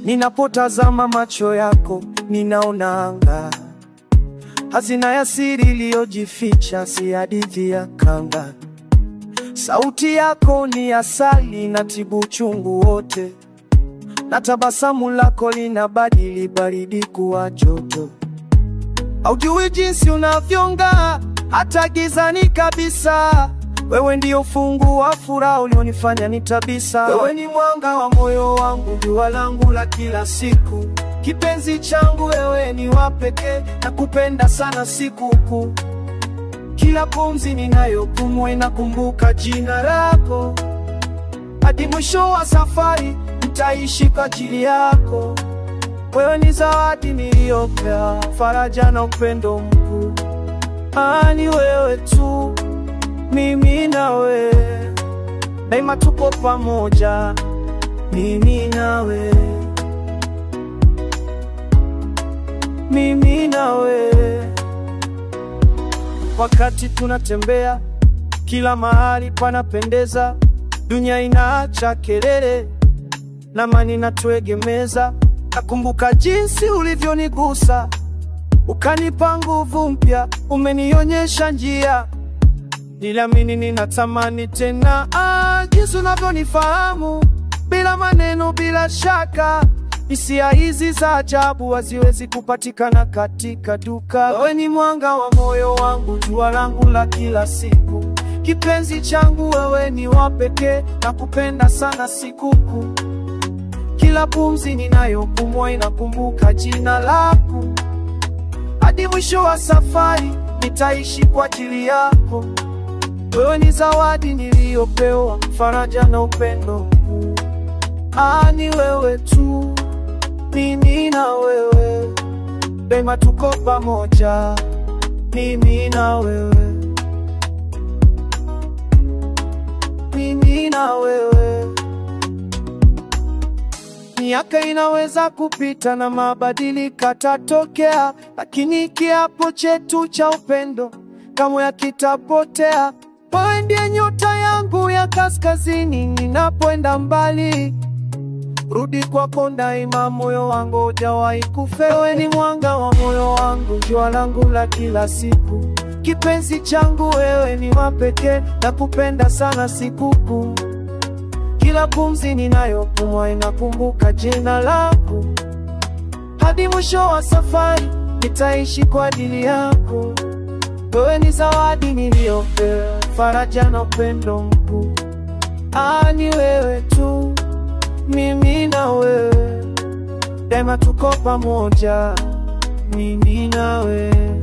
Ninapotazama macho yako, ninaona anga, hazina ya siri iliyojificha, si hadithi ya kanga. Sauti yako ni asali na tibu uchungu wote, na tabasamu lako linabadili baridi kuwa joto. Haujui jinsi unavyong'aa hata gizani kabisa. Wewe ndio fungu wa furaha ulionifanya nitabisa. Wewe ni mwanga wa moyo wangu, jua langu la kila siku. Kipenzi changu, wewe ni wa pekee, nakupenda sana siku. Kila pumzi ninayopumua inakumbuka jina lako. Hadi mwisho wa safari nitaishi kwa ajili yako. Wewe ni zawadi niliyopewa, faraja na upendo mkuu. Ni wewe tu, mimi na wewe, daima tuko pamoja, mimi na wewe, mimi na wewe. Wakati tunatembea, kila mahali panapendeza, dunia inaacha kelele na amani inatuegemeza. Nakumbuka jinsi ulivyonigusa, ukanipa nguvu mpya, umenionyesha njia. Niliamini ninatamani tena, jinsi unavyonifahamu bila maneno, bila shaka. Hisia hizi za ajabu haziwezi kupatikana katika duka. Wewe ni mwanga wa moyo wangu, jua langu la kila siku. Kipenzi changu, wewe ni wa pekee, nakupenda sana siku. Kila pumzi ninayopumua inakumbuka jina lako. Hadi mwisho wa safari nitaishi kwa ajili yako. Wewe ni zawadi niliyopewa, faraja na upendo mkuu. Ni wewe tu, mimi na wewe, daima tuko pamoja, mimi na wewe, mimi na wewe. Miaka inaweza kupita na mabadiliko yatatokea, lakini kiapo chetu cha upendo kamwe hakitapotea. Wewe ndiye nyota yangu ya kaskazini, ninapoenda mbali rudi kwako daima, moyo wangu hujawahi kufa. Wewe ni mwanga wa moyo wangu, jua langu la kila siku. Kipenzi changu, wewe ni wa pekee, nakupenda sana siku. Kila pumzi ninayopumua inakumbuka jina lako. Hadi mwisho wa safari nitaishi kwa ajili yako. Wewe ni zawadi niliyopewa, faraja na upendo mkuu. Ni wewe tu, mimi na wewe, daima tuko pamoja, mimi na wewe.